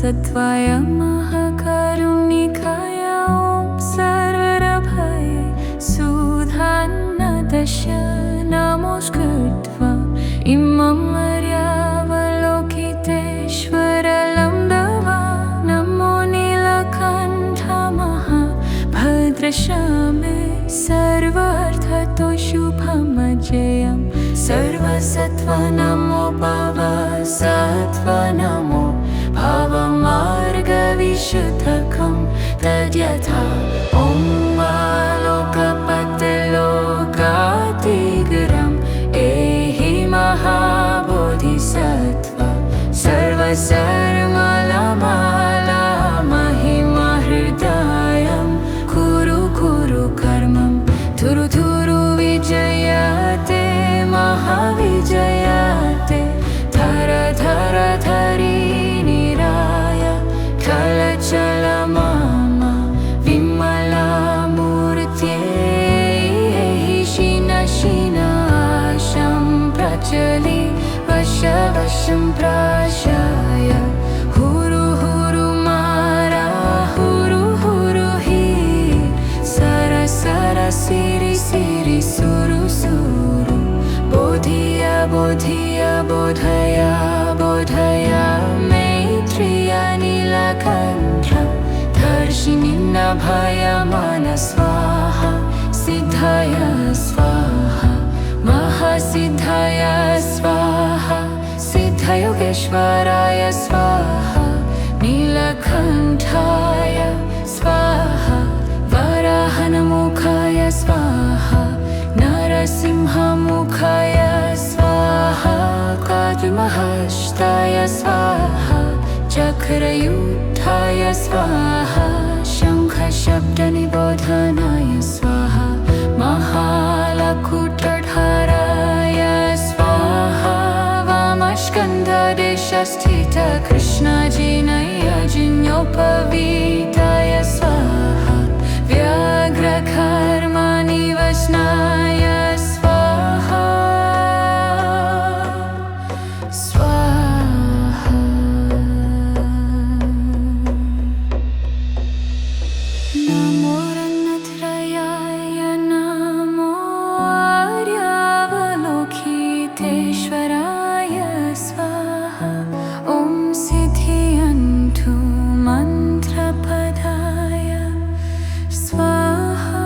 सत्वाय महाकारुणिकाय ॐ सर्वरभये सुधान्नदश नमोऽस्कृत्वा इमं मर्यावलोकितेश्वरलं दवा नमो नीलकण्ठ महाभद्रश्यामे सर्वार्थतो शुभमजयं सर्वसत्त्व नमो भवसत्त्व नमो भवमार्गविशुद्धकं तद्यथा ॐ लोकपतिलोकातिगरम् एहि महाबोधिसत्त्व सर्वसर्वमलमाला महिमहृदयं कुरु कुरु कर्मं धुरु धुरु विजयते महाविजयते धर धर धरी निराय कलचल मम विमलामूर्त्यै शिन शिनाशं प्रचलि वश वशं प्राशाय हुरु हुरु मारा हुरु हुरु हि सर सर सिरि सिरि सुरु सुरु बोधिय बोधिय बोधय बोधय मैत्रेय नीलकण्ठ दर्शिनि नभय मन स्वाहा सिद्धय स्वाहा महासिद्धय स्वाहा सिद्धयोगेश्वराय स्वाहा नीलकण्ठाय स्वाहा वराहनमुखाय स्वाहा नरसिंहमुखाय स्वाहा काद्महस्ताय स्वाहा चक्रयुक्ताय स्वाहा शङ्खशब्दनिबोधनाय स्वाहा महालकुटधराय स्वाहा वामस्कन्धदेशस्थित कृष्णजिनयजिन्योपवीताय स्वाहा व्याघ्रकर्मनिवसनाय स्वाहा स्वाहा नमो रत्नत्रयाय नमो आर्यावलोकितेश्वराय स्वाहा ॐ सिद्धियन्तु मन्त्रपदाय स्वाहा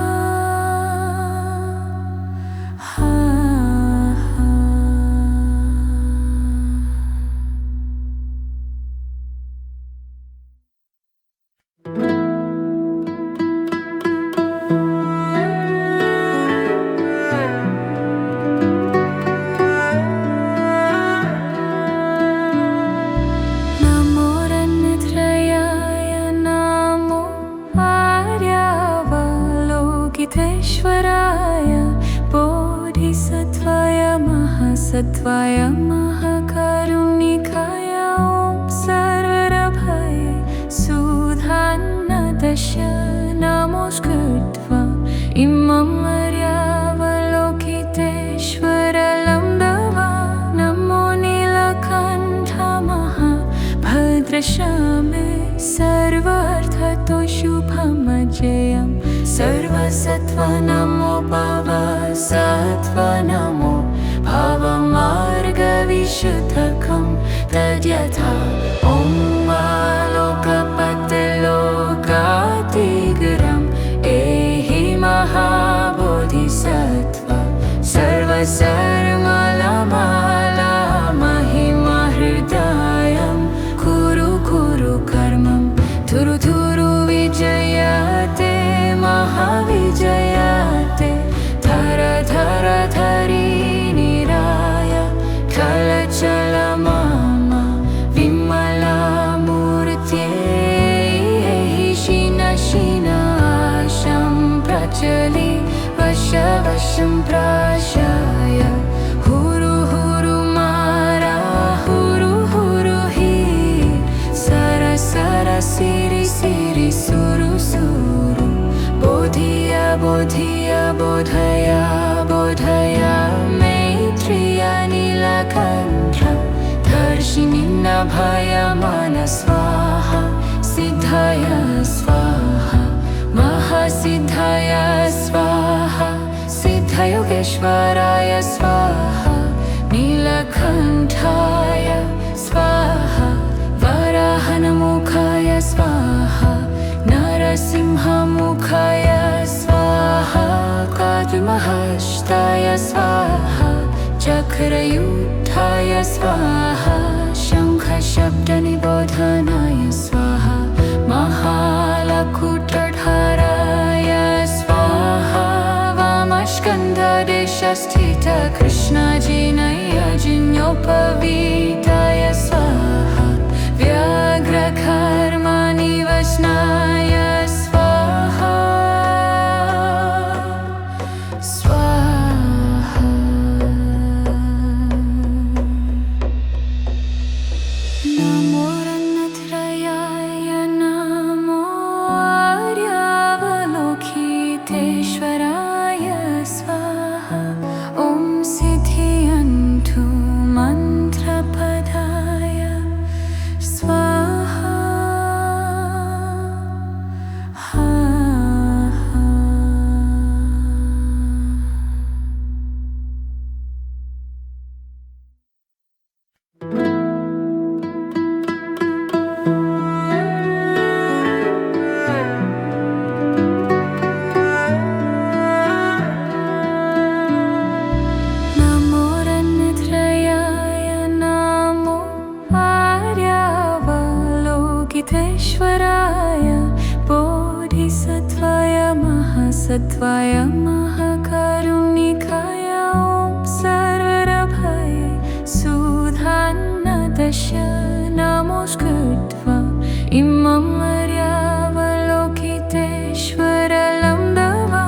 नमो रत्नत्रयाय नमो आर्यावलोकितेश्वराय बोधिसत्त्वाय महासत्त्वाय महाकारुणिकाय ॐ सर्वरभये सुधान्नदश नमोऽस्कृत्वा इमं मर्यावलोकितेश्वरलं दवा नमो नीलकण्ठ महाभद्रश्यामे सर्वार्थतो शुभमजयं सर्वसत्त्व नमो भवसत्त्व नमो भवमार्गविशुद्धकं तद्यथा ॐ लोकपतिलोकातिगरम् एहि महाबोधिसत्त्व सर्वसर्वमलमाला महिमहृदयं कुरु कुरु कर्मं धुरु धुरु विजयते महाविजयते धर धर धरी निराय कलचल मम विमलामूर्त्यै शिन शिनाशं प्रचलि वश वशं प्राशाय हुरु हुरु मारा हुरु हुरु हि सर सर सिरि सिरि सुरु सुरु बोधिय बोधिय बोधय बोधय मैत्रेय नीलकण्ठ दर्शिनि भयमान स्वाहा सिद्धाय स्वाहा महासिद्धाय स्वाहा सिद्धयोगेश्वराय स्वाहा नीलकण्ठाय स्वाहा वराहनमुखाय स्वाहा नरसिंहमुखाय स्वाहा काद्महस्ताय स्वाहा चक्रयुक्ताय स्वाहा शङ्खशब्दनिबोधनाय स्वाहा महालकुटधाराय स्वाहा वामस्कन्धदेशस्थित कृष्णजिनयजिन्योपवीताय स्वाहा व्याघ्रकर्मनिवसनाय स्वाहा स्वाहा नमो रत्नत्रयाय नमो आर्यावलोकितेश्वराय स्वाहा ॐ सिद्धियन्तु मन्त्रपदाय स्वाहा नमो रत्नत्रयाय नमो आर्यावलोकितेश्वराय बोधिसत्त्वाय महासत्त्वाय महाकारुणिकाय ॐ सर्वरभये सुधान्नदश नमोऽस्कृत्वा इमं आर्यावलोकितेश्वरलम्बवा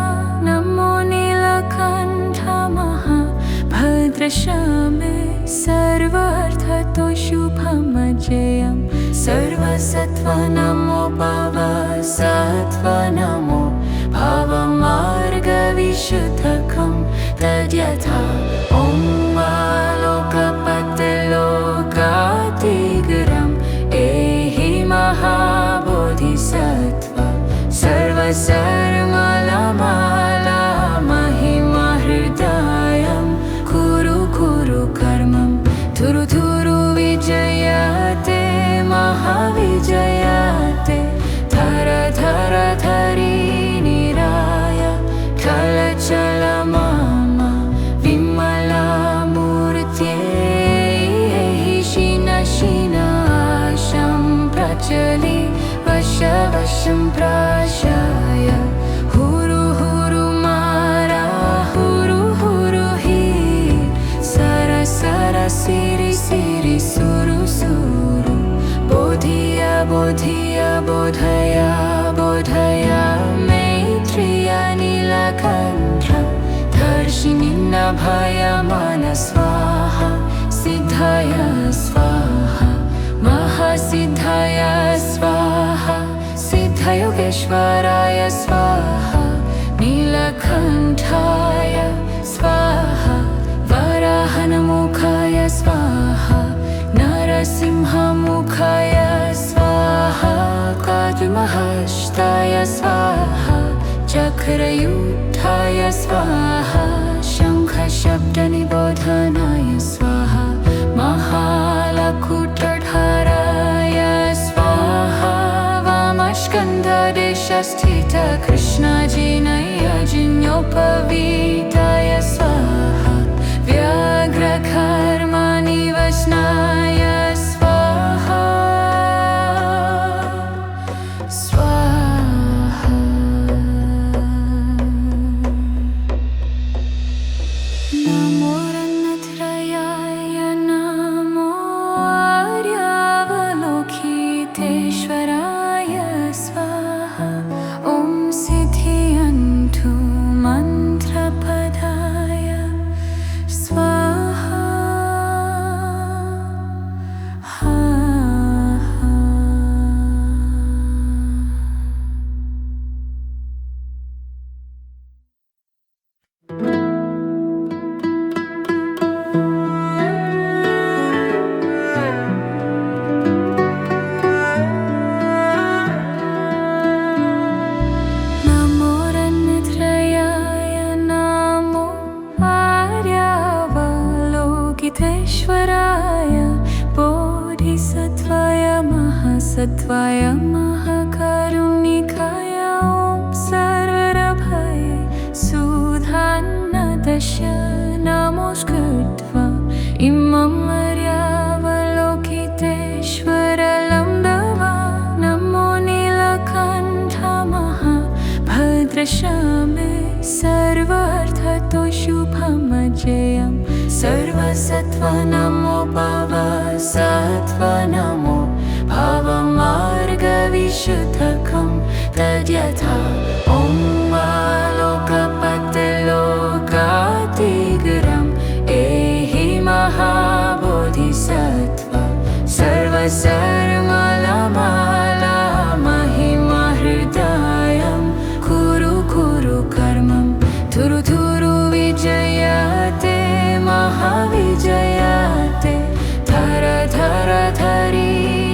नमो नीलकण्ठ महाभद्रश्यामे सर्वार्थतो शुभमजयं सर्वसत्त्व नमो भवसत्त्व नमो भवमार्गविशुद्धकं तद्यथा ॐ लोकपतिलोकातिगरम् एहि महाबोधिसत्त्व सर्वसर्वमाला महिमहृदयं कुरु कुरु कर्मं थुरु थुरु विजयते महाविजयते धर धर धरी निराय चल मम विमलामूर्त्यै शिनाशं प्रचलि वशं प्राशाय हुरु हुरु मारा हुरु हुरु हि सर सर सिरि सिरि सुरु सुरु बोधिय बोधिय बोधय बोधय मैत्रिय नीलकण्ठ दर्शिनि भयमान स्वाहा सिद्धाय स्वाहा महासिद्धाय स्वाहा सिद्धयोगेश्वराय स्वाहा नीलकण्ठाय स्वाहा वराहनमुखाय स्वाहा नरसिंहमुखाय स्वाहा काद्महस्ताय स्वाहा चक्रयुक्ताय स्वाहा शङ्खशब्दनिबोधनाय स्वाहा महालकुटधाराय स्वाहा वामस्कन्धदेशस्थित कृष्णजिनयजिन्योपवीताय स्वाहा व्याघ्रकर्मनिवसनाय स्वाहा स्वाहा सत्वाय महाकरुणिकाय ॐ सर्वरभये सुधान्नदश नमोऽस्कृत्वा इमं मर्यावलोकितेश्वरलं दवा नमो नीलकण्ठ महाभद्रशामे सर्वार्थतो शुभमजयं सर्वसत्त्व नमो भवसत्त्व नमो भवमार्गविशुद्धकं तद्यथा ॐ लोकपतिलोकातिगरम् एहि महाबोधिसत्त्व सर्वसर्वमाला महिमहृदयं कुरु कुरु कर्मं थुरु थुरु विजयते महाविजयते धर धर धरी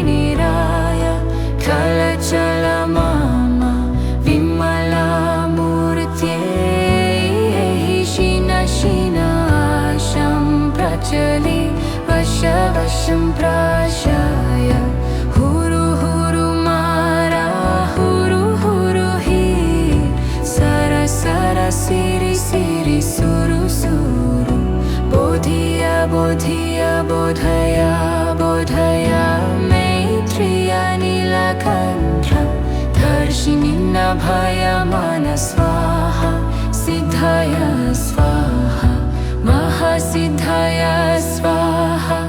निराय कलचल मम विमला मूर्त्यै शिन शिनाशं प्रचलि वश वशं प्राशाय हुरु हुरु मारा हुरु हुरु हि सर सर सिरि सिरि सुरु सुरु बोधिय बोधिय बोधय बोधय मैत्रिय नीलकण्ठ दर्शिनि नभय मन स्वाहा सिद्धय स्वाहा महासिद्धय स्वाहा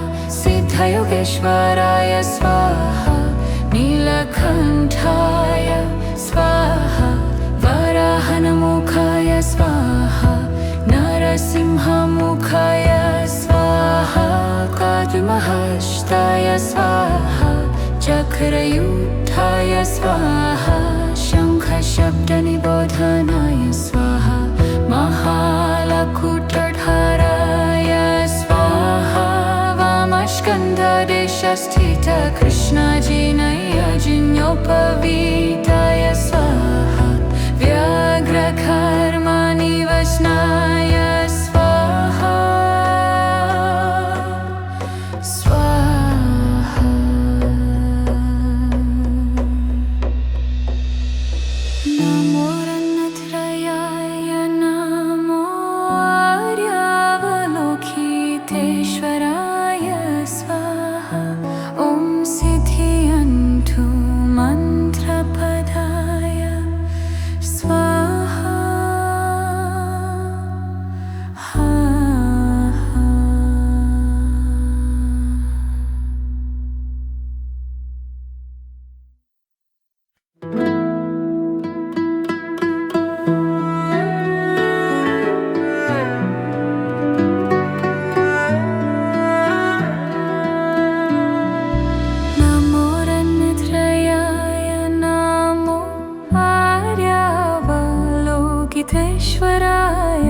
सिद्धयोगेश्वराय स्वाहा नीलकण्ठाय स्वाहा वराहनमुखाय स्वाहा नरसिंहमुखाय स्वाहा काद्महस्ताय स्वाहा चक्रयुक्ताय स्वाहा शङ्खशब्दनिबोधनाय स्वाहा महालकुटधाराय स्वाहा वामस्कन्धदेशस्थित कृष्णजिनयजिन्योपवीताय स्वाहा व्याघ्रकर्मनिवसनाय स्वाहा स्वाहा नमो रन्नत्रयाय नमो आर्यावलोकितेश्वराय स्वाहा ॐ सिद्धियन्तु मन्त्रपदाय स्वाहा नमो रन्नत्रयाय नमो आर्यावलोकितेश्वराय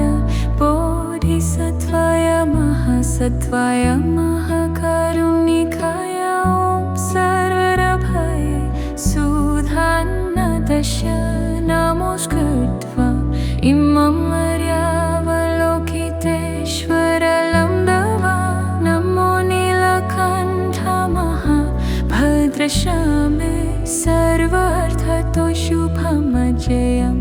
बोधिसत्त्वाय महासत्त्वाय महाकरुणिकाय ॐ सर्वरभये सुधान्नदश नमोऽस्कृत्वा इमं मर्यावलोकितेश्वरलं दवा नमो नीलकण्ठ महाभद्रशामे सर्वार्थतो शुभमजयं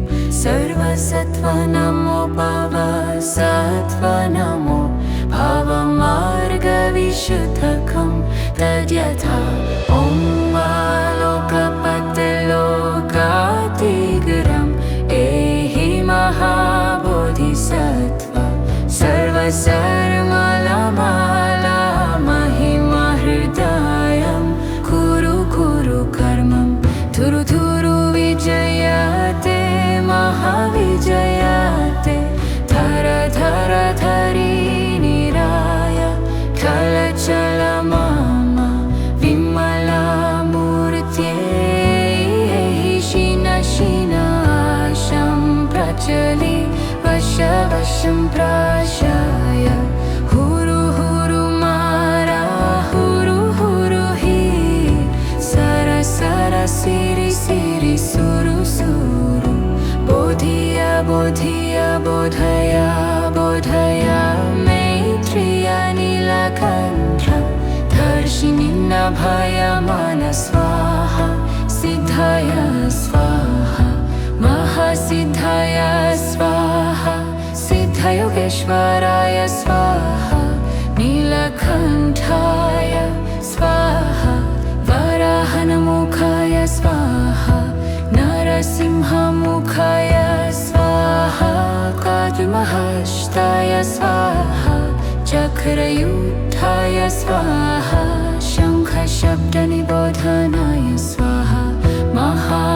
सर्वसत्त्व नमो भवसत्त्व नमो भवमार्गविशुद्धकं तद्यथा ॐ लोकपतिलोकातिगरम् एहि महाबोधिसत्त्व सर्वसर्वमाला महिमहृदयं कुरु कुरु कर्मं थुरु थुरु विजयते महाविजयते धर धर धरी निराय कलचल मम विमला मूर्त्यै शिन शिनाशं प्रचलि वश वशं प्राशाय हुरु हुरु मारा हुरु हुरु हि सर सर सिरि सिरि सुरु सुरु बोधिय बोधिय बोधय बोधय मैत्रिय नीलकण्ठ दर्शिनि नभय मन स्वाहा महासिद्धाय स्वाहा महासिद्धाय स्वाहा सिद्धयोगेश्वराय स्वाहा नीलकण्ठाय स्वाहा वराहनमुखाय स्वाहा नरसिंहमुखाय स्वाहा काद्महस्ताय स्वाहा चक्रयुक्ताय स्वाहा शङ्खशब्दनिबोधनाय स्वाहा महालकुटधाराय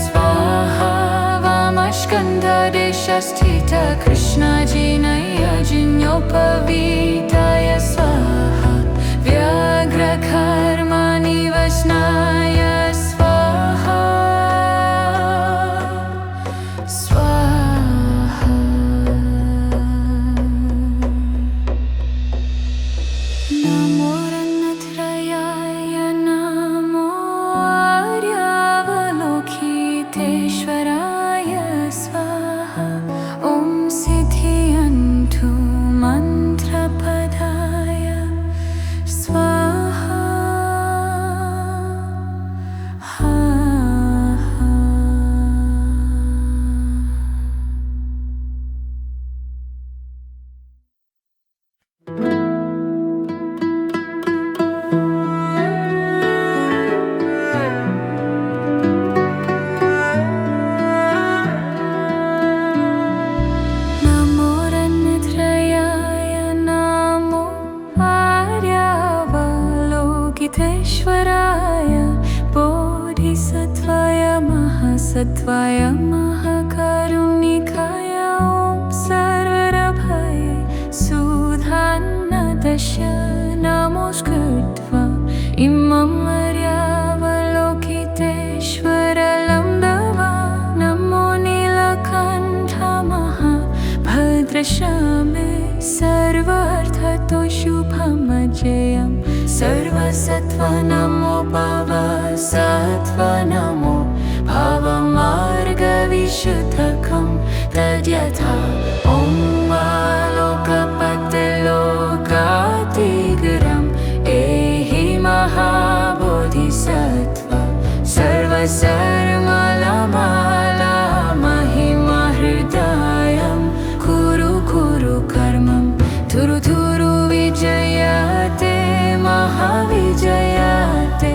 स्वाहा वामस्कन्धदेशस्थित कृष्णजिनयजिन्योपवीताय स्वाहा व्याघ्रकर्मनिवसनाय स्वाहा स्वाहा नमो रत्नत्रयाय नमो आर्यावलोकितेश्वराय स्वाहा ॐ सिद्धियन्तु मन्त्रपदाय स्वाहा नमो रत्नत्रयाय नमो आर्यावलोकितेश्वराय बोधिसत्त्वाय महासत्त्वाय महाकारुणिकाय ॐ सर्वभये सुधान्नदश नमोऽस्कृत्वा इमम् आर्यावलोकितेश्वरलं दवा नमो नीलकण्ठ महाभद्रश्यामे सर्वार्थतो शुभमजयं सर्वसत्त्व नमो भवसत्त्व नमो भवमार्गविशुद्धकं तद्यथा ॐ लोकपतिलोकातिगरम् एहि महाबोधिसत्त्व सर्वसर्वमाला महिमा हृदयं कुरु कुरु कर्मं थुरु थुरु विजयते महाविजयते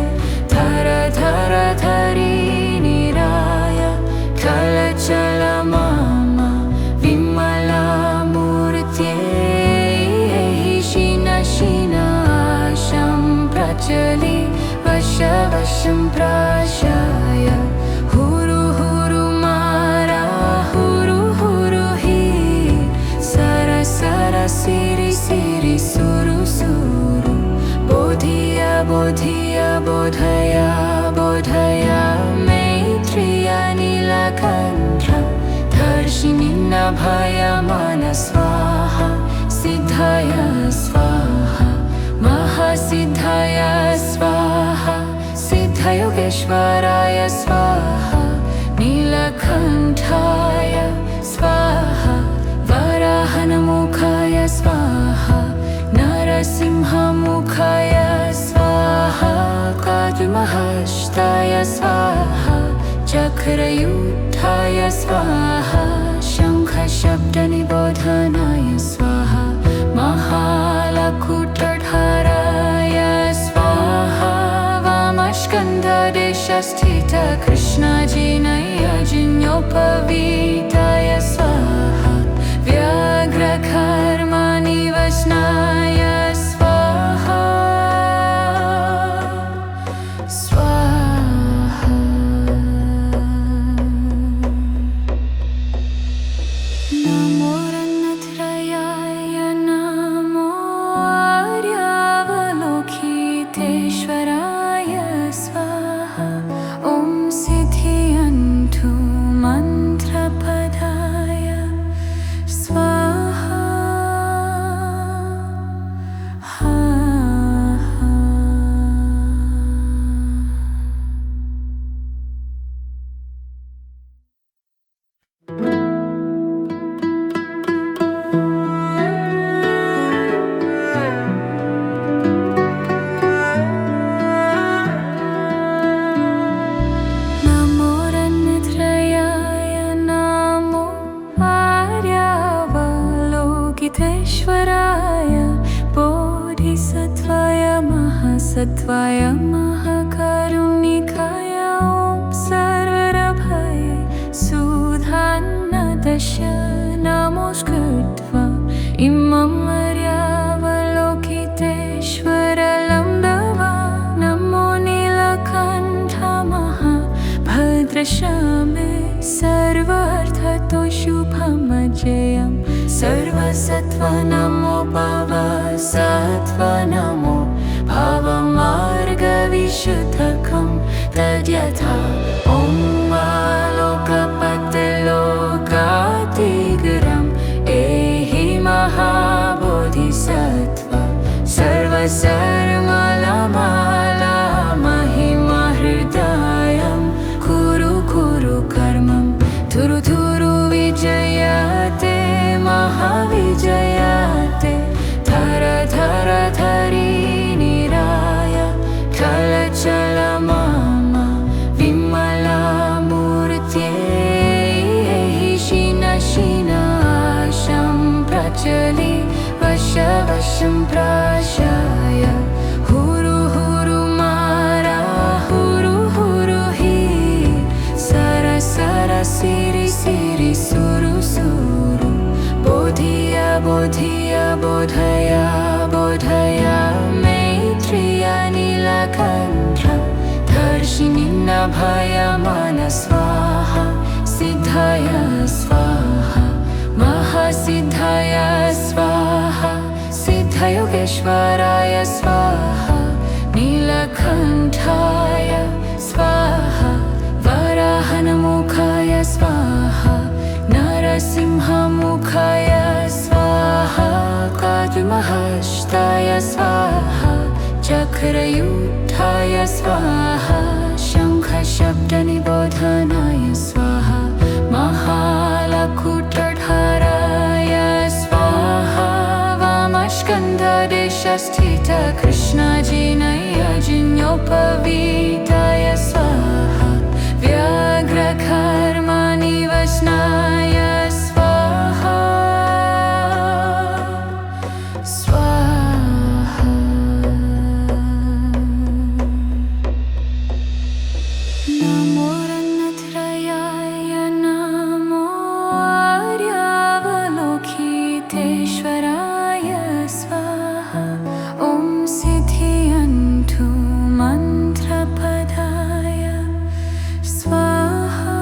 धर धर धरी निराय चल मम विमला मूर्त्यै शीन शीनाशं प्रचलि वशं प्राशाय हुरु हुरु मारा हुरु हुरु हि सर सर सिरि सिरि सुरु सुरु बोधिय बोधिय बोधय बोधय मैत्रिय नीलकण्ठ दर्शिनि नभय मन स्वाहा सिद्धाय स्वाहा महासिद्धाय स्वाहा सिद्धयोगेश्वराय स्वाहा नीलकण्ठाय स्वाहा वराहनमुखाय स्वाहा नरसिंहमुखाय स्वाहा काद्महस्ताय स्वाहा चक्रयुक्ताय स्वाहा शङ्खशब्दनिबोधनाय स्वाहा महालकुटधाराय स्वाहा वामस्कन्धदेशस्थित कृष्णजिनयजिन्योपवीताय स्वाहा व्याघ्रकर्मनिवसनाय स्वाहा स्वाहा सत्वाय महाकरुणिकाय ॐ सर्वरभये सुधान्नदश नमोऽस्कृत्वा इमं मर्यावलोकितेश्वरलं दवा नमो नीलकण्ठ महाभद्रशामे सर्वार्थतो शुभमजयं सर्वसत्त्व नमो भवसत्त्व नमो भवमार्गविशुद्धकं तद्यथा ॐ लोकपतिलोकातिगरम् एहि महाबोधिसत्त्व सर्वसर्वमाला महिमा हृदयं कुरु कुरु कर्मं थुरु थुरु विजयते महाविजयते धर धर धरी निराय चल मम विमला मूर्त्यै शिन शिनाशं प्रचलि वशं प्राशाय हुरु हुरु मारा हुरु हुरु हि सर सर सिरि सिरि सुरु सुरु बोधिय बोधिय बोधय बोधय मैत्रिय नीलकण्ठ दर्शिनि नभय मन स्वाहा सिद्धय स्वाहा महासिद्धय स्वाहा सिद्धयोगेश्वराय स्वाहा नीलकण्ठाय स्वाहा वराहनमुखाय स्वाहा नरसिंहमुखाय स्वाहा काद्महस्ताय स्वाहा चक्रयुक्ताय स्वाहा शङ्खशब्दनिबोधनाय स्वाहा महालकुटधराय स्वाहा वामस्कन्धदेशस्थित कृष्णजिनयजिन्योपवीताय स्वाहा व्याघ्रकर्मनिवसनाय स्वाहा स्वाहा नमो रत्नत्रयाय नमो आर्यावलोकितेश्वराय स्वाहा ॐ सिद्धियन्तु मन्त्रपदाय स्वाहा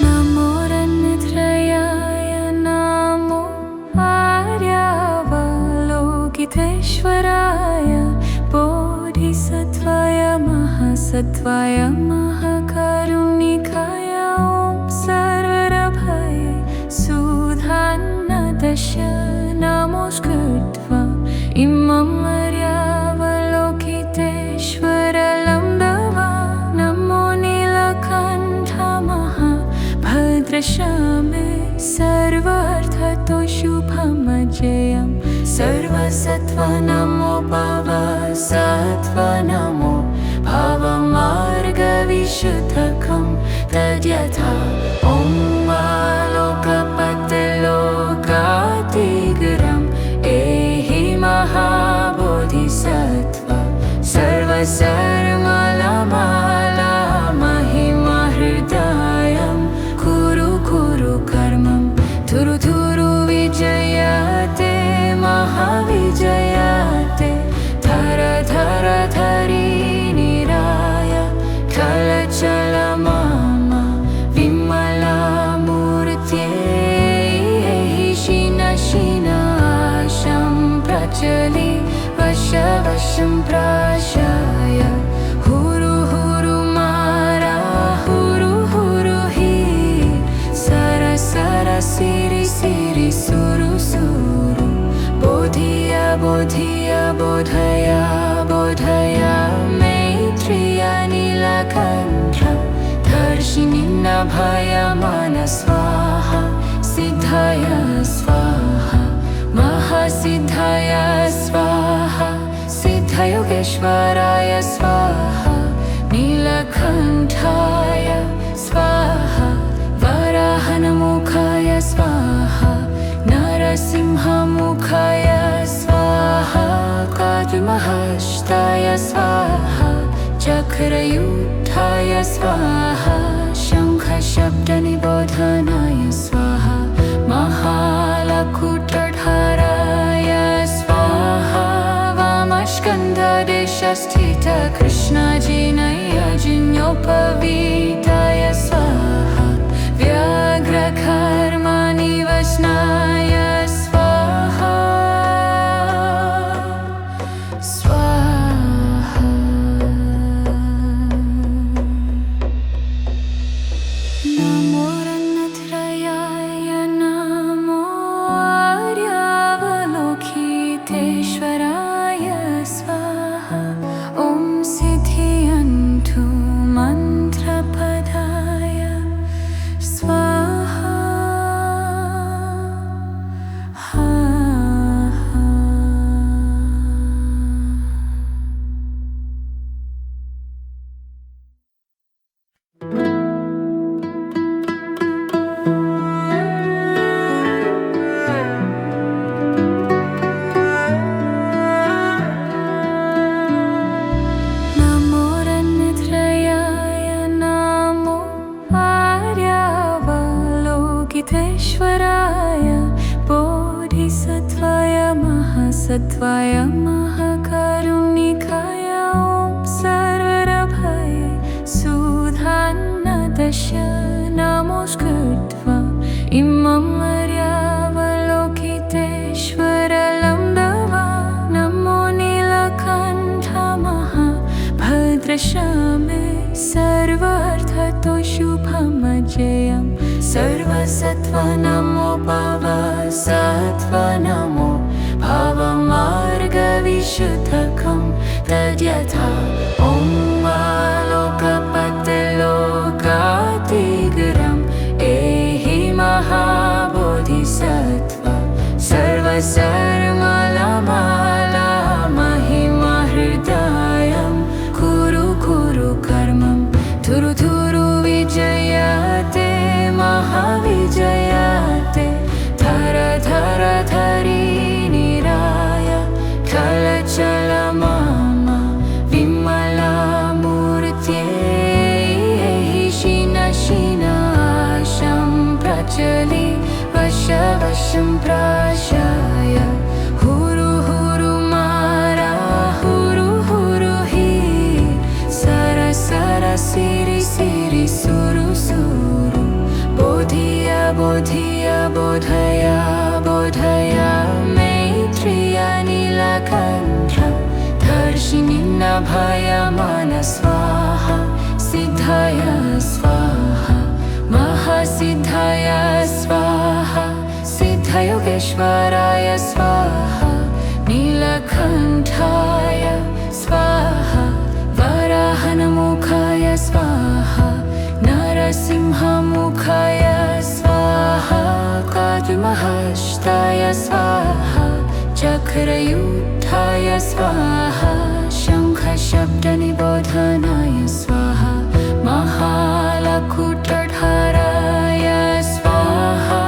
नमो रत्नत्रयाय नमो आर्यावलोकितेश्वराय बोधिसत्त्वाय महासत्त्वाय महाकरुणिकाय ॐ सर्वरभये सुधान्नदश नमोऽस्कृत्वा इमं मर्यावलोकितेश्वरलं दवा नमो नीलकण्ठ महाभद्रशामे सर्वार्थतो शुभमजयं सर्वसत्त्व नमो भवसत्त्व नमो भवमार्गविशुद्धकं तद्यथा ॐ लोकपतिलोकातिगरम् एहि महाबोधिसत्त्व सर्वसर्वमाला महिमा हृदयं कुरु कुरु कर्मं थुरु थुरु विजयते महाविजयते धर धर धरी निराय चल मम विमला मूर्त्यै शिन शिनाशं प्रचलि वशं प्राशाय हुरु हुरु मारा हुरु हुरु हि सर सर सिरि सिरि सुरु सुरु बोधिय बोधिय बोधय बोधय मैत्रिय नीलकण्ठ दर्शिनि नभय मन स्वाहा महासिद्धाय स्वाहा महासिद्धाय स्वाहा सिद्धयोगेश्वराय स्वाहा नीलकण्ठाय स्वाहा वराहनमुखाय स्वाहा नरसिंहमुखाय स्वाहा काद्महस्ताय स्वाहा चक्रयुक्ताय स्वाहा शङ्खशब्दनिबोधनाय स्वाहा महालकुटधाराय स्वाहा वामस्कन्धदेशस्थित कृष्णजिनयजिन्योपवीताय स्वाहा व्याघ्रकर्मनिवसनाय स्वाहा स्वाहा नमो रत्नत्रयाय नमो आर्यावलोकितेश्वराय स्वाहा ॐ सिद्धियन्तु मन्त्रपदाय स्वाहा नमो रत्नत्रयाय नमो आर्यावलोकितेश्वराय बोधिसत्त्वाय महासत्त्वाय महाकारुणिकाय ॐ सर्वभय सुधान्नदश नमोऽस्कृत्वा इमं आर्यावलोकितेश्वरलं दवा नमो नीलकण्ठ महाभद्रश्यामे सर्वार्थतो शुभमजयं सर्वसत्त्व नमो भवसत्त्व नमो भवमार्गविशुद्धकं तद्यथा ॐ लोकपतिलोकातिगरम् एहि महाबोधिसत्त्व सर्वसर्वमाला महिमा हृदयं कुरु कुरु कर्मं थुरु थुरु विजयते महाविजयते धर धर धरि निराय चल चल मम विमलामूर्त्यै शीन शीनाशं प्रचलि वश वशं प्राशाय हुरु हुरु मारा हुरु हुरु हि सर सर सिरि सिरि सुरु सुरु बोधिय बोधिय बोधय बोधय मैत्रिय नीलकण्ठ दर्शिनि नभयमान स्वाहा सिद्धाय स्वाहा महासिद्धाय स्वाहा सिद्धयोगेश्वराय स्वाहा नीलकण्ठाय स्वाहा वराहनमुखाय स्वाहा नरसिंहमुखाय स्वाहा काद्महस्ताय स्वाहा चक्रयुक्ताय स्वाहा शङ्खशब्दनिबोधनाय स्वाहा महालकुटधाराय स्वाहा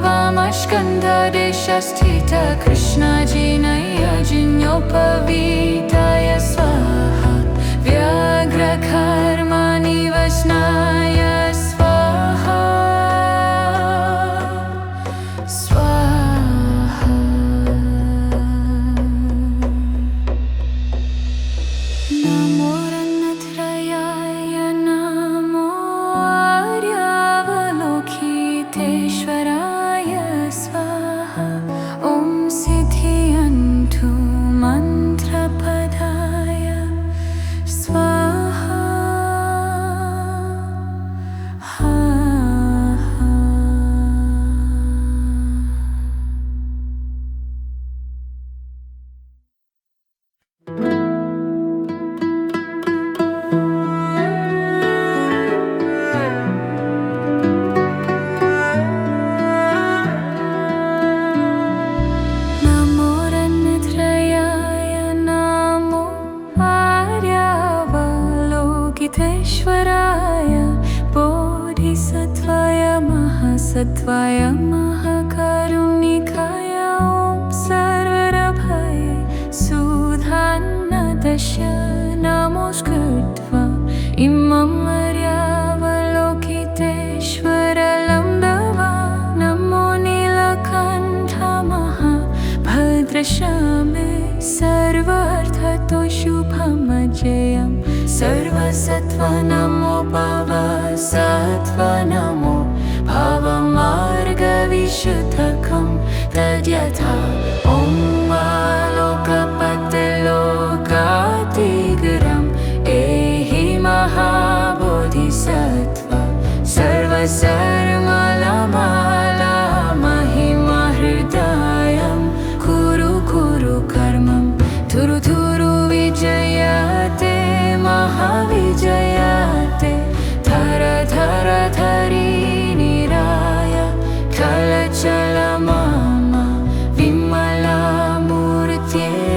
वामस्कन्धदेशस्थित कृष्णजिनयजिन्योपवीताय स्वाहा व्याघ्रकर्मनिवसनाय स्वाहा स्वाहा नमो रत्नत्रयाय नमो आर्यावलोकितेश्वराय स्वाहा ॐ सिद्धियन्तु मन्त्रपदाय लोकितेश्वराय बोधिसत्त्वाय महासत्त्वाय महाकारुणिकाय ॐ सर्वरभये सुधान्नदस्य नमोऽस्कृत्वा इमं मर्यावलोकितेश्वरलं दवा नमो नीलकण्ठ महाभद्रश्यामे सर्वार्थतो शुभमजयं सर्वसत्त्वा नमो भवसत्त्वा नमो भवमार्गविशुद्धकं तद्यथा ॐ लोकपतिलोकातिगरम् एहि महाबोधिसत्त्वा सर्वसर्वमाला महिमहृदयं कुरु कुरु कर्मं थुरु थुरु विजयते महाविजयते धर धर धरी निराय चल मम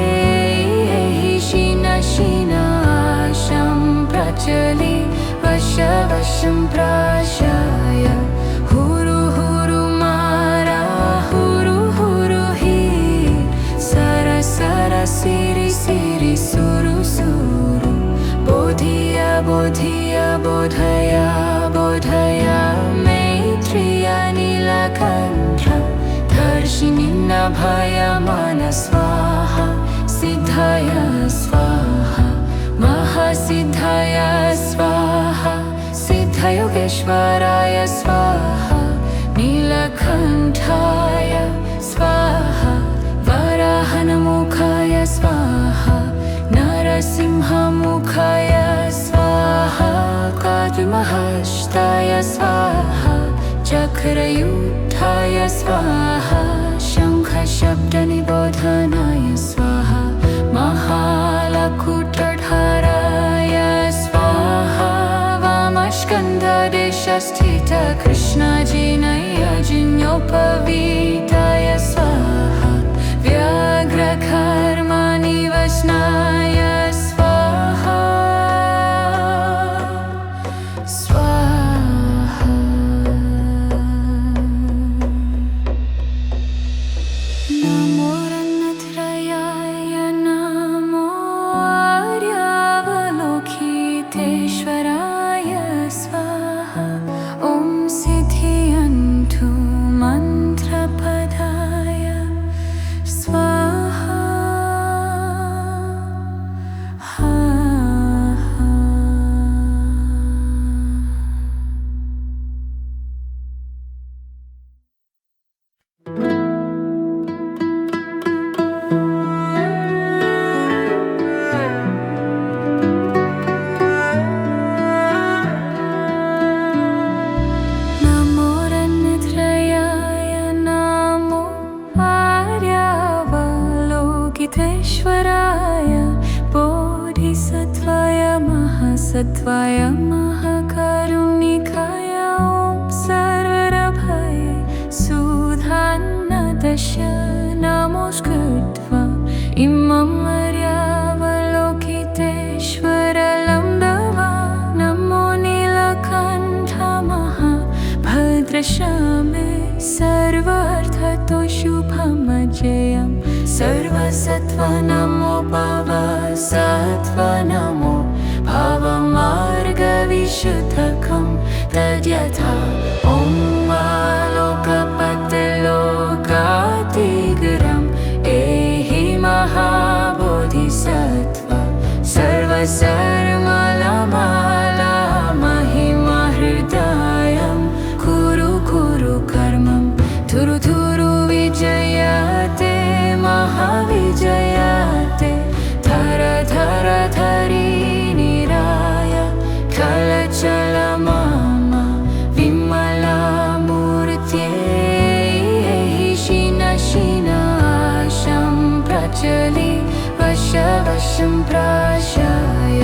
विमलामूर्त्यै शिन शिनाशं प्रचलि वशं प्राशाय हुरु हुरु मारा हुरु हुरु हि सर सर सिरि सिरि सुरु सुरु बोधिया बोधिया बोधया बोधया मैत्रिया नीलकण्ठ दर्शिनि नभय मन स्वाहा सिद्धय स्वाहा महासिद्धय स्वाहा सिद्धयोगेश्वराय स्वाहा नीलकण्ठाय स्वाहा वराहनमुखाय स्वाहा नरसिंहमुखाय स्वाहा काद्महस्ताय स्वाहा चक्रयुद्धाय स्वाहा शङ्खशब्दनिबोधनाय स्वाहा महालकुटधाराय स्वाहा वामस्कन्धदेशस्थित कृष्णजिनयजिन्योपवीताय स्वाहा व्याघ्रकर्मनिवसनाय स्वाहा स्वाहा नमो रत्नत्रयाय नमो आर्यावलोकितेश्वराय स्वाहा ॐ सिद्धियन्तु मन्त्रपदाय स्वाहा नमो रत्नत्रयाय नमो आर्यावलोकितेश्वराय बोधिसत्त्वाय महासत्त्वाय महाकारुणिकाय ॐ सर्वरभये सुधान्नदस्य नमोऽस्कृत्वा इमं मर्यावलोकितेश्वरलं दवा नमो नीलकण्ठ महाभद्रश्यामे सर्वार्थतो शुभमजयं सर्वसत्त्वा नमो भवसत्त्वा नमो भवमार्गविशुद्धकं तद्यथा ॐ लोकपतिलोकातिगरम् एहि महाबोधिसत्त्वा सर्वसर्वमाला महिमहृदयं कुरु कुरु कर्मं थुरु थुरु विजयते महाविजयते धर धर धरी निराय चल मम विमलामूर्त्यै शिन शिनाशं प्रचलि वशं प्राशाय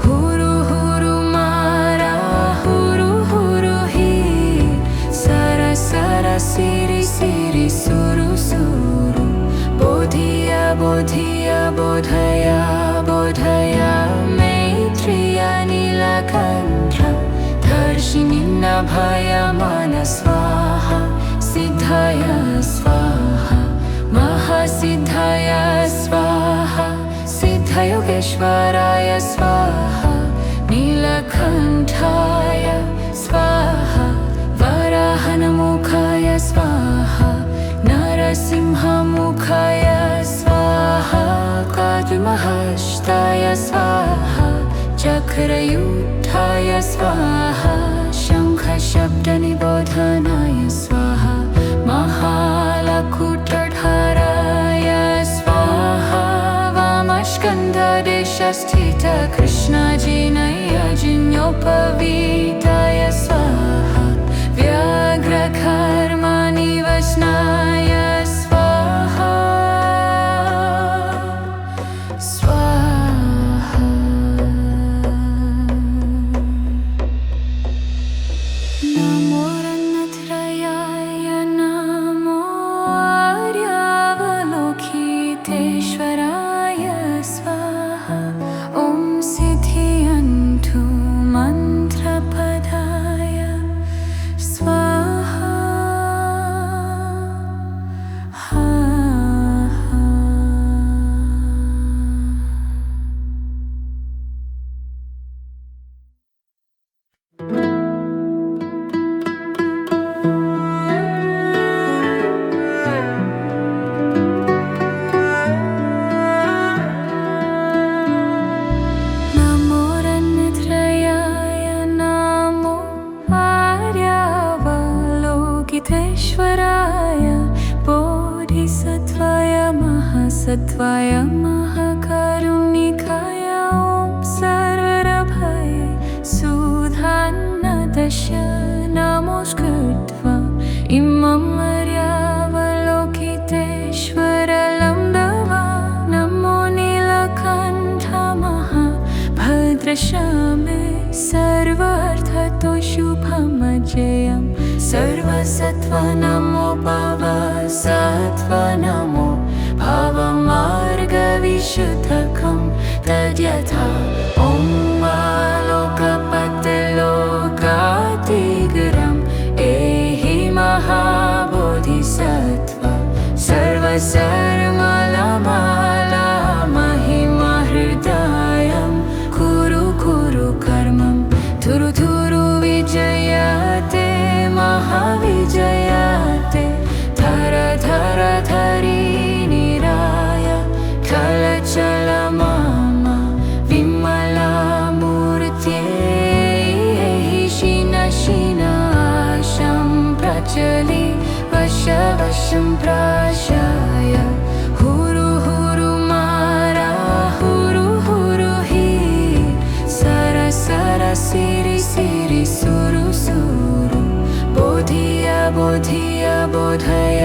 हुरु हुरु मारा हुरु हुरु हि सर सर सिरि सिरि सुरु सुरु बोधिया बोधिया बोधया बोधया मैत्रिया नीला नीलकण्ठधर्षिणि नभयमान स्वाहा सिद्धाय स्वाहा महासिद्धाय स्वाहा सिद्धयोगेश्वराय स्वाहा नीलकण्ठाय स्वाहा वराहनमुखाय स्वाहा नरसिंहमुखाय स्वाहा काद्महस्ताय स्वाहा चक्रयुक्ताय स्वाहा शङ्खशब्दनिबोधनाय स्वाहा महालकुटधराय स्वाहा वामस्कन्धदेशस्थित कृष्णजिनयजिन्योपवीताय स्वाहा व्याघ्रकर्मनिवसनाय स्वाहा स्वाहा नमो रत्नत्रयाय नमो आर्यावलोकितेश्वराय स्वाहा ॐ सिद्धियन्तु मन्त्रपदाय स्वाहा नमो रत्नत्रयाय नमो आर्यावलोकितेश्वराय बोधिसत्त्वाय महासत्त्वाय महाकारुणिकाय ॐ सर्वरभये सुधान्नदश नमोऽस्कृत्वा इमं आर्यावलोकितेश्वरलं दवा नमो नीलकण्ठ महाभद्रशामे सर्वार्थतो शुभमजयं सर्वसत्त्व नमो भवसत्त्व नमो भवमार्गविशुद्धकं तद्यथा ॐ आलोकपतिलोकातिगरम् एहि महाबोधिसत्त्व सर्वसर्वमाला महिमा हृदयं कुरु कुरु कर्मं थुरु थुरु विजयते महाविजयते धर धर धरी निराय कलचल मम विमला मूर्त्यै शिन शिनाशं प्रचलि वशं प्राशाय हुरु हुरु मारा हुरु हुरु हि सर सर सिरि सिरि सुरु सुरु बोधिय बोधिय बोधय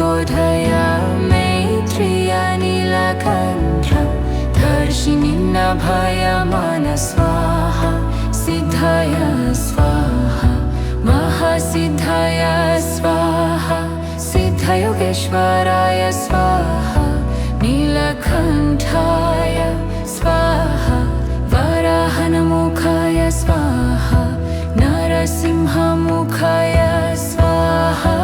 बोधय मैत्रिय नीलकण्ठधर्षिणि नभयमान स्वाहा सिद्धाय स्वाहा महासिद्धाय स्वाहा सिद्धयोगेश्वराय स्वाहा नीलकण्ठाय स्वाहा वराहनमुखाय स्वाहा नरसिंहमुखाय स्वाहा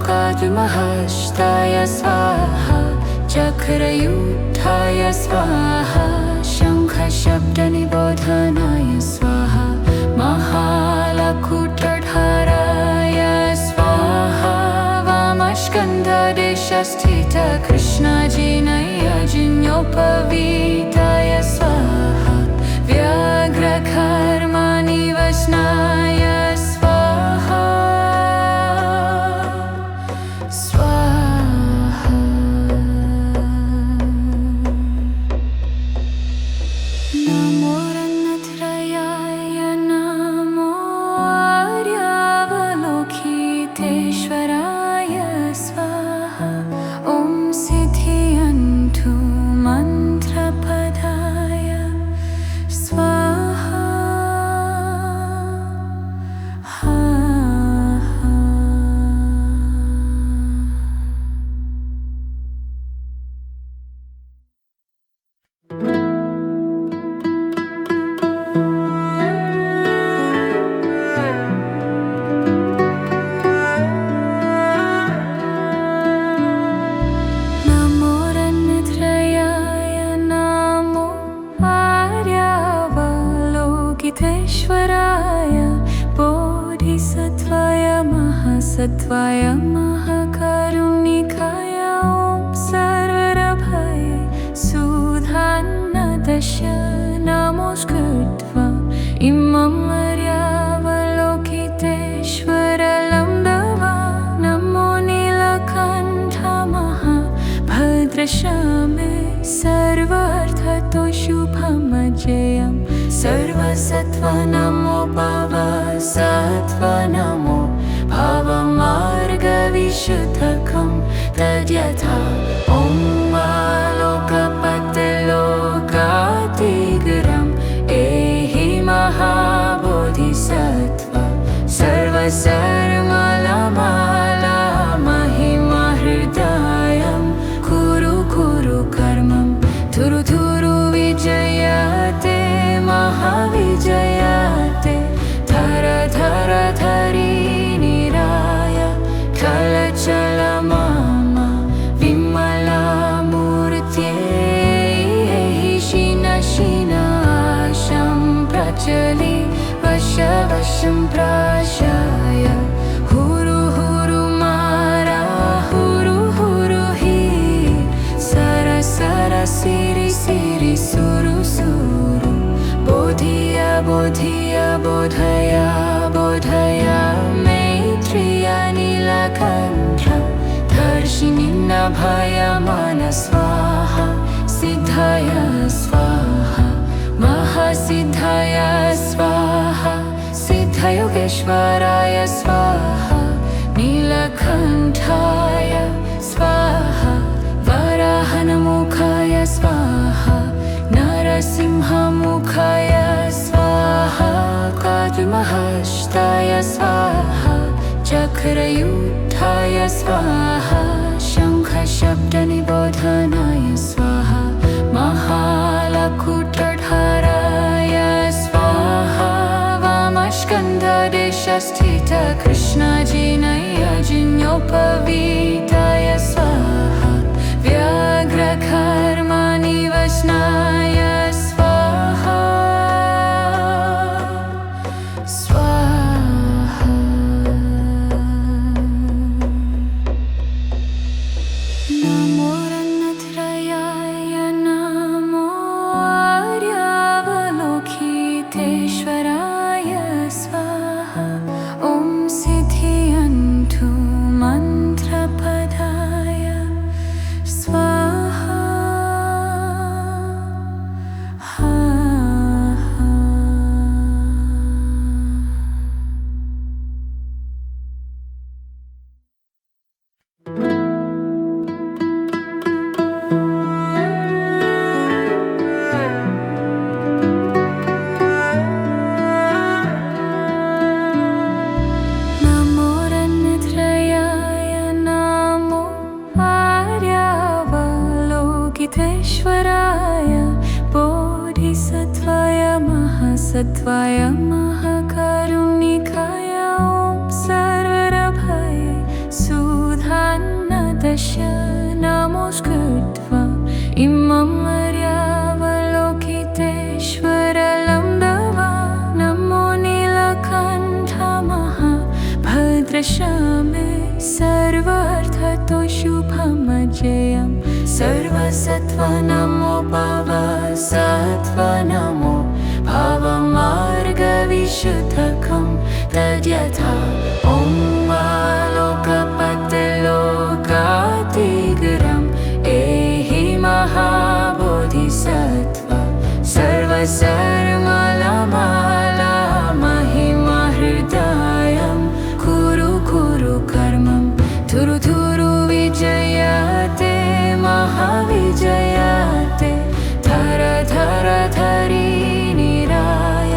काद्महस्ताय स्वाहा चक्रयुक्ताय स्वाहा शङ्खशब्दनिबोधनाय स्वाहा महालकुटधराय स्वाहा वामस्कन्धदेशस्थित कृष्णजिनयजिन्योपवीताय स्वाहा व्याघ्रकर्मनिवसनाय स्वाहा स्वाहा नमो रत्नत्रयाय नमो आर्यावलोकितेश्वराय स्वाहा ॐ सिद्धियन्तु मन्त्रपदाय लोकितेश्वराय बोधिसत्त्वाय महासत्त्वाय महाकारुणिकाय ॐ सर्वरभये सुधान्नदश नमोऽस्कृत्वा इमं मर्यावलोकितेश्वरलं दवा नमो नीलकण्ठ महाभद्रश्यामे सर्वार्थतो शुभमजयं सर्वसत्त्व नमो भवसत्त्व नमो भवमार्गविशुद्धकं तद्यथा ॐ लोकपतिलोकातिगरम् एहि महाबोधिसत्त्व सर्वसर्वमाला महिमहृदयं कुरु कुरु कर्मं थुरु थुरु विजयते महाविजयते धर धर धरी निराय चल मम विमलामूर्त्यै शिन शिनाशं प्रचलि वशं प्राशाय हुरु हुरु मारा हुरु हुरु हि सर सर सिरि सिरि सुरु सुरु बोधिय बोधिय बोधय बोधय मैत्रेय नीलकण्ठ दर्शिनि नभय मन स्वाहा सिद्धय स्वाहा महासिद्धय स्वाहा सिद्धयोगेश्वराय स्वाहा नीलकण्ठाय स्वाहा वराहनमुखाय स्वाहा नरसिंहमुखाय स्वाहा काद्महस्ताय स्वाहा चक्रयुद्धाय स्वाहा शङ्खशब्दनिबोधनाय स्वाहा महालकुटधाराय स्वाहा वामस्कन्धदेशस्थित कृष्णजिनयजिन्योपवीताय स्वाहा व्याघ्रकर्मनिवसनाय स्वाहा स्वाहा नमो रत्नत्रयाय नमो आर्यावलोकितेश्वराय स्वाहा ॐ सिद्धियन्तु मन्त्रपदाय स्वाहा नमो रत्नत्रयाय नमो आर्यावलोकितेश्वराय बोधिसत्त्वाय महासत्त्वाय महाकारुणिकाय ॐ सर्वरभये सुधान्नदश नमोऽस्कृत्वा इमं मर्यावलोकितेश्वरलं दवा नमो नीलकण्ठ महाभद्रश्यामे सर्वार्थतो शुभमजयं सर्वसत्त्व नमो भवसत्त्व नमो भवमार्गविशुद्धकं तद्यथा ॐ लोकपतिलोकातिगरम् एहि महाबोधिसत्त्व सर्वसर्वमाला महिमहृदयं कुरु कुरु कर्मं थुरु थुरु विजयते महाविजयते धर धर धरी निराय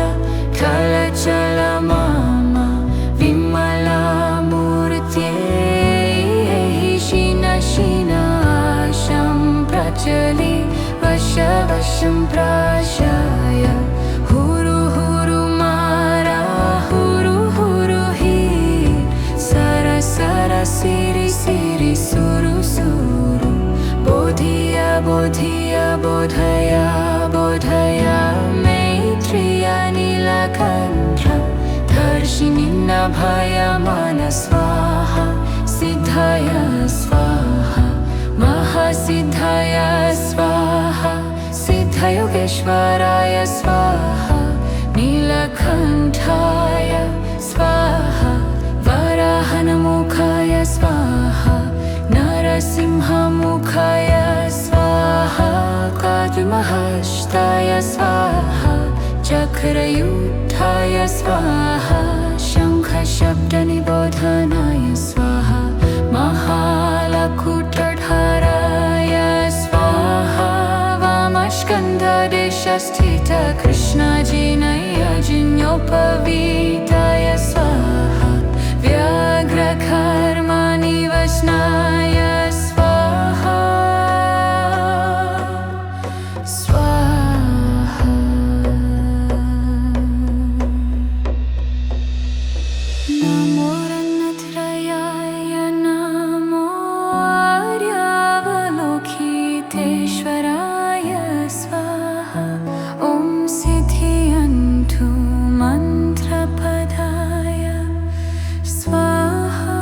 चल चल मम विमला दर्शिनिन्नभयमान स्वाहा सिद्धाय स्वाहा महासिद्धाय स्वाहा सिद्धयोगेश्वराय स्वाहा नीलकण्ठाय स्वाहा वराहनमुखाय स्वाहा नरसिंहमुखाय स्वाहा काद्महस्ताय स्वाहा चक्रयुक्ताय स्वाहा शङ्खशब्दनिबोधनाय स्वाहा महालकुटधाराय स्वाहा वामस्कन्धदेशस्थित कृष्णजिनयजिन्योपवीताय स्वाहा व्याघ्रकर्मनिवसनाय स्वाहा स्वाहा नमो रत्नत्रयाय नमो आर्यावलोकितेश्वराय स्वाहा ॐ सिद्धियन्तु मन्त्रपदाय स्वाहा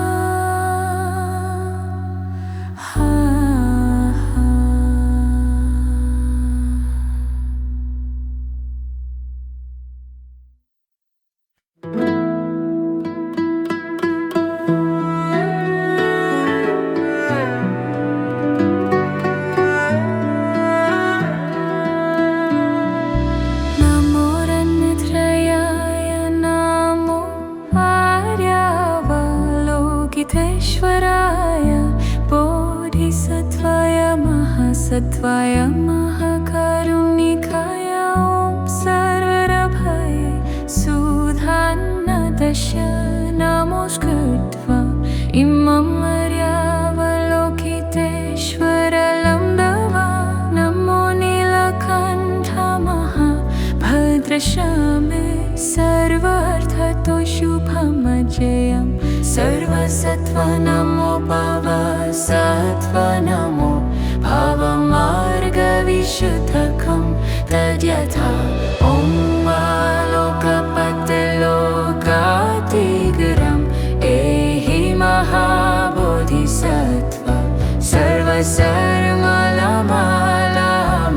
नमो रत्नत्रयाय नमो आर्यावलोकितेश्वराय बोधिसत्त्वाय महासत्त्वाय महाकारुणिकाय ॐ सर्वरभये सुधान्नदश नमोऽस्कृत्वा इमं आर्यावलोकितेश्वरलम्बवा नमो नीलकण्ठ महाभद्रश्यामे सर्वार्थतो शुभमजयं सर्वसत्त्व नमो भवसत्त्व नमो भवमार्गविशुद्धकं तद्यथा ॐ लोकपतिलोकातिगरम् एहि महाबोधिसत्त्व सर्वसर्वमाला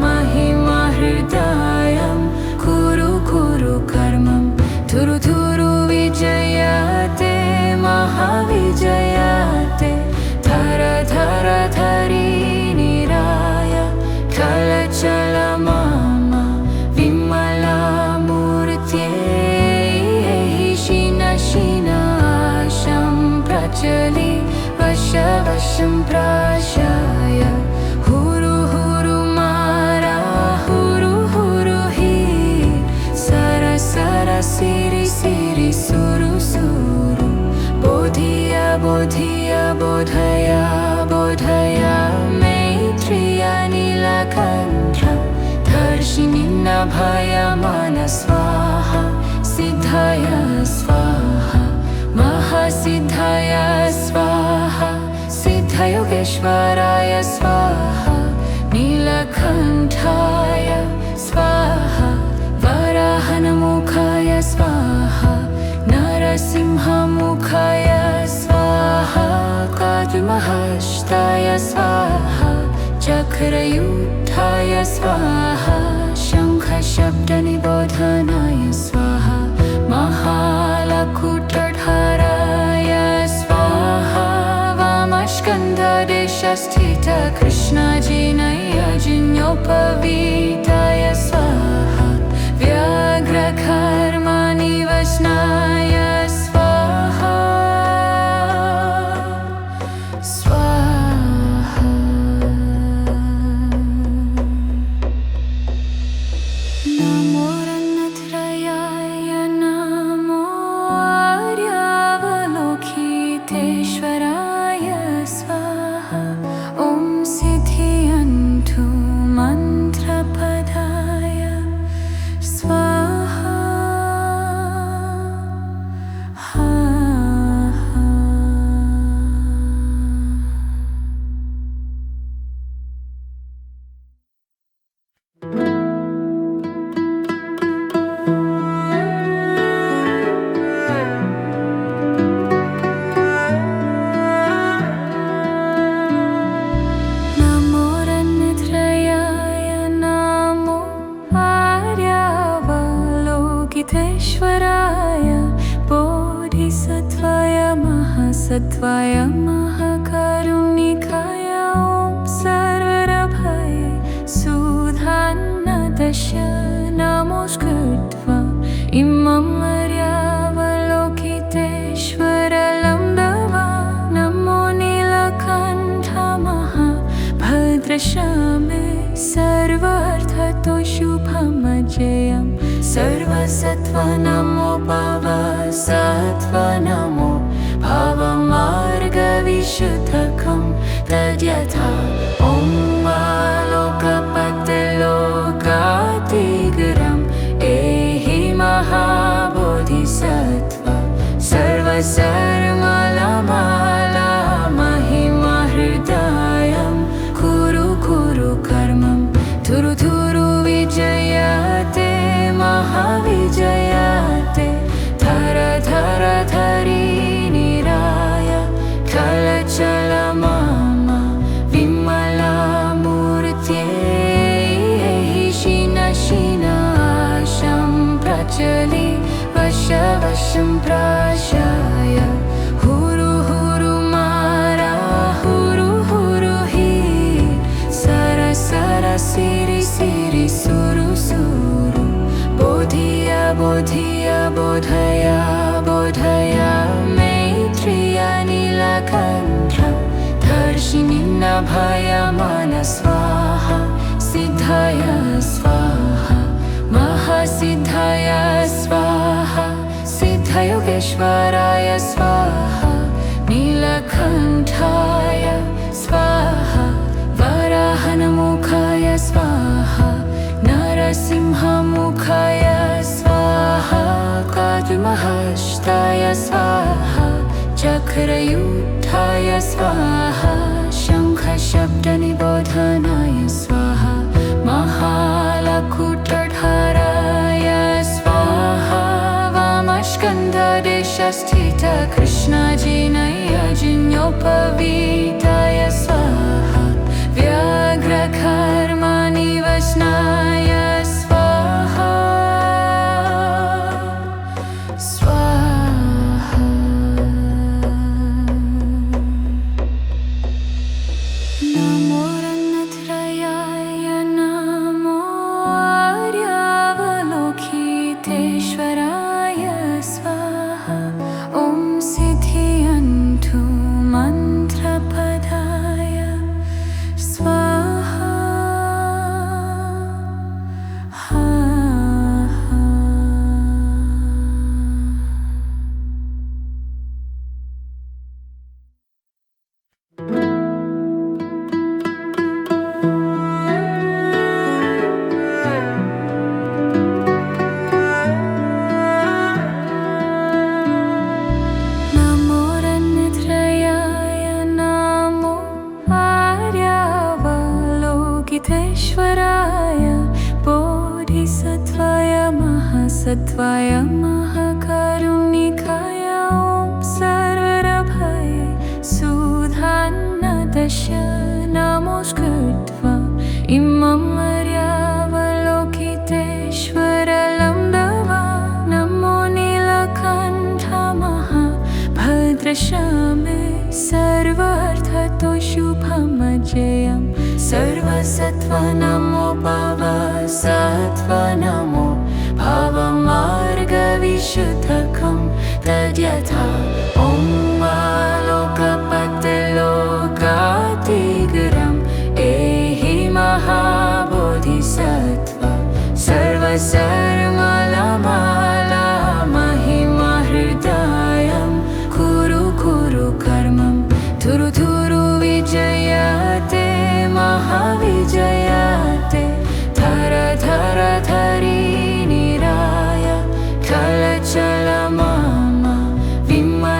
महिमहृदयं कुरु कुरु कर्मं थुरु थुरु विजयते महाविजयते धर धर धरी निराय कलचल मम विमलामूर्त्यै शिन शिनाशं प्रचलि वश वशं प्राशाय हुरु हुरु मारा हुरु हुरु हि सर सर सिरि सिरि सुरु सुरु बोधिय बोधिय बोधय बोधय मैत्रिय नीलकण्ठ दर्शिनिन्नभयमान स्वाहा सिद्धाय स्वाहा महासिद्धाय स्वाहा सिद्धयोगेश्वराय स्वाहा नीलकण्ठाय स्वाहा वराहनमुखाय स्वाहा नरसिंहमुखाय स्वाहा काद्महस्ताय स्वाहा चक्रयुक्ताय स्वाहा शङ्खशब्दनिबोधनाय स्वाहा महालकुटधाराय स्वाहा वामस्कन्धदेशस्थित कृष्णजिनयजिन्योपवीताय स्वाहा व्याघ्रकर्मनिवसनाय स्वाहा स्वाहा। लोकितेश्वराय बोधिसत्त्वाय महासत्त्वाय महाकारुणिकाय ॐ सर्वभये सुधान्नदश नमोऽस्कृत्वा इमं मर्यावलोकितेश्वरलं दवा नमो नीलकण्ठ महाभद्रशामे सर्वार्थतो शुभमजयं सर्वसत्त्व नमो भवसत्त्व नमो भवमार्गविशुद्धकं तद्यथा ॐ लोकपतिलोकातिगरम् एहि महाबोधिसत्त्व सर्वसर्वमाला महिमहृदयं कुरु कुरु कर्मं धुरु धुरु विजयते महाविजयते धर धर धरी निराय कलचल मम विमला मूर्त्यै शिन शिनाशं प्रचलि वशं प्राशाय हुरु हुरु मारा हुरु हुरु हि सर सर सिरि सिरि सुरु सुरु बोधिय बोधिय बोधय बोधय मैत्रिय नीलकण्ठ दर्शिनि नभय मन स्वाहा सिद्धय स्वाहा महासिद्धय स्वाहा सिद्धयोगेश्वराय स्वाहा नीलकण्ठाय स्वाहा वराहनमुखाय स्वाहा नरसिंहमुखाय स्वाहा काद्महस्ताय स्वाहा चक्रयुक्ताय स्वाहा शङ्खशब्दनिबोधनाय स्वाहा महालकुटधाराय स्वाहा वामस्कन्धदेशस्थित कृष्णजिनयजिन्योपवीताय स्वाहा व्याघ्रकर्मनिवसनाय स्वाहा स्वाहा नमो रत्नत्रयाय नमो आर्यावलोकितेश्वराय स्वाहा ॐ सिद्धियन्तु मन्त्रपदाय स्वाहा नमो रत्नत्रयाय नमो आर्यावलोकितेश्वराय बोधिसत्त्वाय महासत्त्वाय महाकारुणिकाय ॐ सर्वभये सुधान्नदश नमोऽस्कृत्वा इमं मर्यावलोकितेश्वरलं दवा नमो नीलकण्ठ महाभद्रशामे सर्वार्थतो शुभमजयं सर्वसत्त्व नमो भवसत्त्व नमो भवमार्गविशुद्धकं तद्यथा ॐ लोकपतिलोकातिगरम् एहि महाबोधिसत्त्व सर्वसर्वमाला महिमहृदयं कुरु कुरु कर्मं धुरु धुरु विजयते महाविजयते धर धर धरी निराय कलचल मम विमला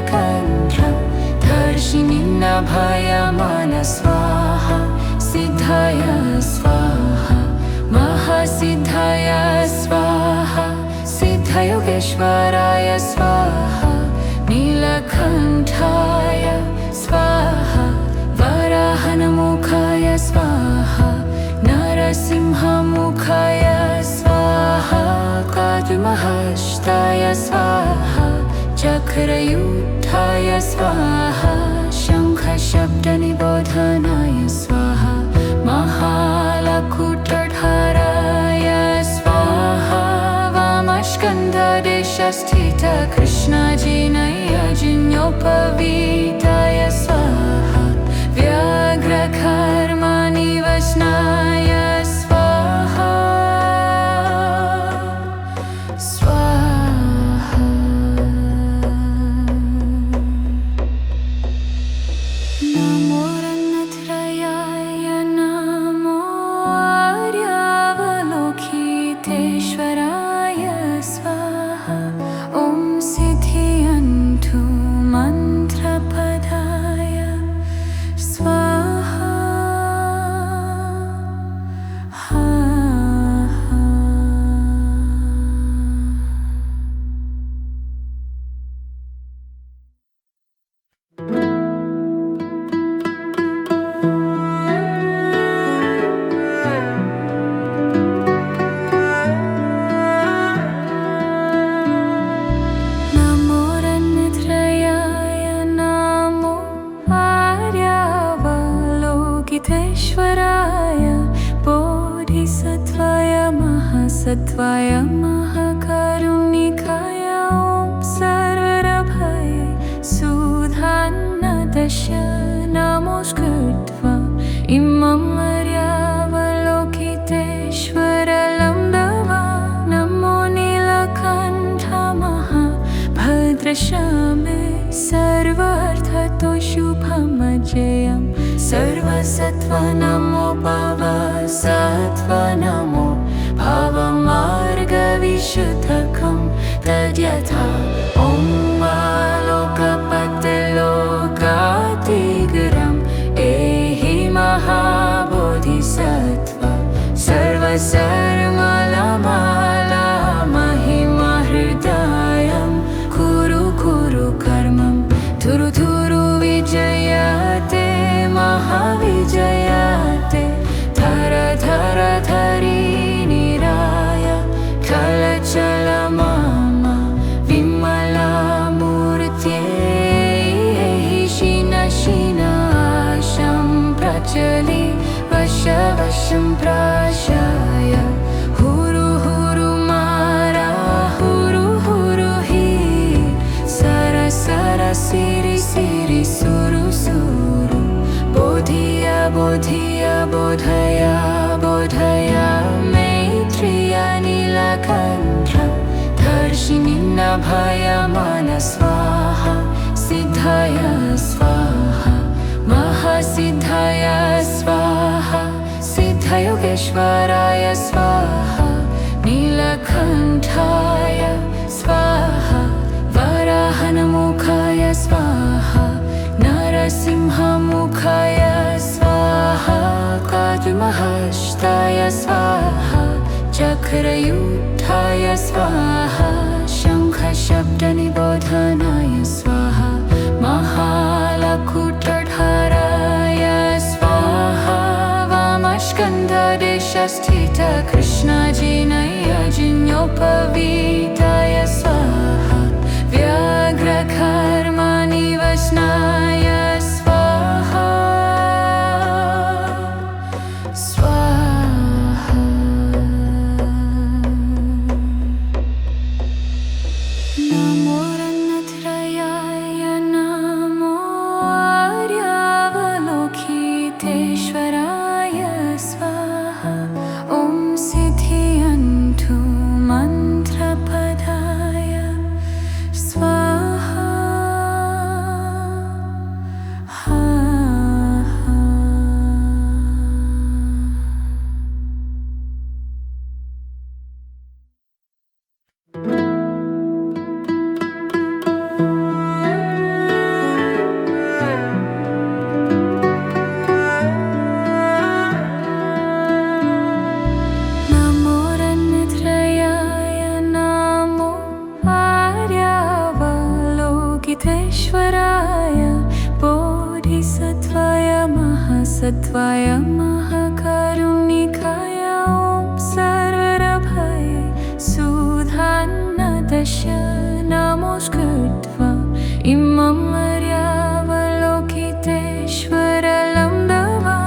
नीलकण्ठं धर्षिणि नभयमान स्वाहा सिद्धाय स्वाहा महासिद्धाय स्वाहा सिद्धयोगेश्वराय स्वाहा नीलकण्ठाय स्वाहा वराहनमुखाय स्वाहा नरसिंहमुखाय स्वाहा काद्महस्ताय स्वाहा चक्रयुक्ताय स्वाहा शङ्खशब्दनिबोधनाय स्वाहा महालकुटधाराय स्वाहा वामस्कन्धदेशस्थित कृष्णजिनयजिन्योपवीताय स्वाहा व्याघ्रकर्मनिवसनाय स्वाहा स्वाहा नमो रन्नत्रयाय नमो आर्यावलोकितेश्वराय स्वाहा ॐ सिद्धियन्तु मन्त्रपदाय स्वाहा नमो रन्नत्रयाय नमो आर्यावलोकितेश्वराय बोधिसत्त्वाय महासत्त्वाय महाकारुणिकाय ॐ सर्वरभये सुधान्नदश नमोऽस्कृत्वा इमं आर्यावलोकितेश्वरलं दवा नमो नीलकण्ठ महाभद्रश्यामे सर्वार्थतो शुभमजयं सर्वसत्त्व नमो भवसत्त्व नमो भवमार्गविशुद्धकं तद्यथा ॐ लोकपतिलोकातिगरम् एहि महाबोधिसत्त्व सर्वसर्वमाला महिमहृदयं कुरु कुरु कर्मं धुरु धुरु विजयते महाविजयते धर धर धरि निराय चल चल मम विमलामूर्त्यै शिन शिनाशं प्रचलि वश वशं प्राशाय हुरु हुरु मारा हुरु हुरु हि सर सर सिरि सिरि सुरु सुरु बोधिय बोधिय बोधय बोधय मैत्रिय नीलकण्ठ धर्षिणि नभयमान स्वाहा सिद्धाय स्वाहा महासिद्धाय स्वाहा सिद्धयोगेश्वराय स्वाहा नीलकण्ठाय स्वाहा वराहनमुखाय स्वाहा नरसिंहमुखाय स्वाहा काद्महस्ताय स्वाहा चक्रयुक्ताय स्वाहा शङ्खशब्दनिबोधनाय स्वाहा महालकुटधाराय स्वाहा वामस्कन्धदेशस्थित कृष्णजिनयजिन्योपवीताय स्वाहा व्याघ्रकर्मनिवसनाय स्वाहा स्वाहा नमो रन्नत्रयाय ईश्वराय बोधिसत्त्वाय महासत्त्वाय महाकारुणिकाय ॐ सर्वभय सुधान्नदश नमोऽस्कृत्वा इमं मर्यावलोकितेश्वरलं दवा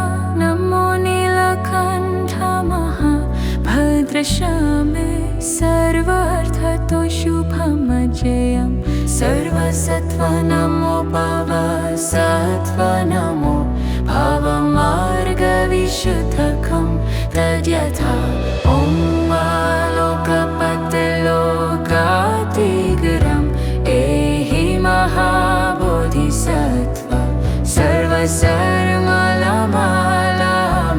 नमो नीलकण्ठ महाभद्रश्यामे सर्वार्थतो शुभमजयं सर्वसत्त्वा नमो भवसत्त्वा नमो भवमार्गविशुद्धकं तद्यथा ॐ लोकपतिलोकातिगरम् एहि महाबोधिसत्त्वा सर्वसर्वमाला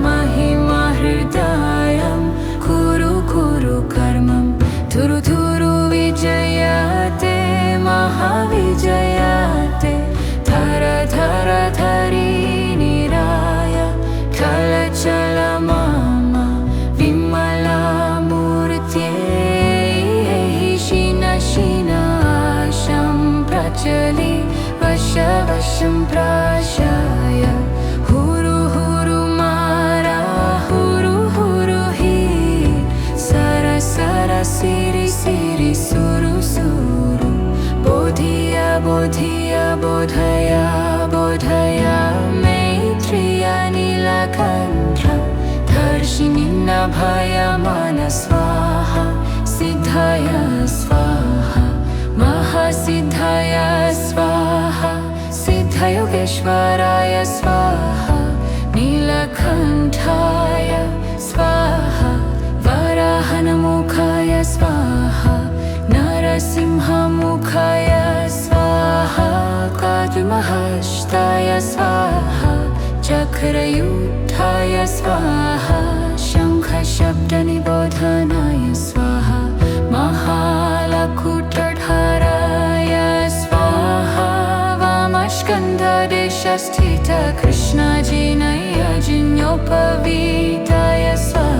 महिमाहृदयं कुरु कुरु कर्मं थुरु थुरु विजयते महाविजयते धर धर धरि निराय चल चल मम विमलामूर्त्यै शिन शिनाशं प्रचलि वश वशं प्राशाय हुरु हुरु मारा हुरु हुरु हि सर सर सिरि सिरि सुरु सुरु बोधिय बोधिय बोधय बोधय मैत्रिय नीलकण्ठ दर्शिनि नभय मन स्वाहा सिद्धय स्वाहा महासिद्धय स्वाहा सिद्धयोगेश्वराय स्वाहा नीलकण्ठाय स्वाहा वराहनमुखाय स्वाहा नरसिंहमुखाय स्वाहा काद्महस्ताय स्वाहा चक्रयुक्ताय स्वाहा शङ्खशब्दनिबोधनाय स्वाहा महालकुटधाराय स्वाहा वामस्कन्धदेशस्थित कृष्णजिनयजिन्योपवीताय स्वाहा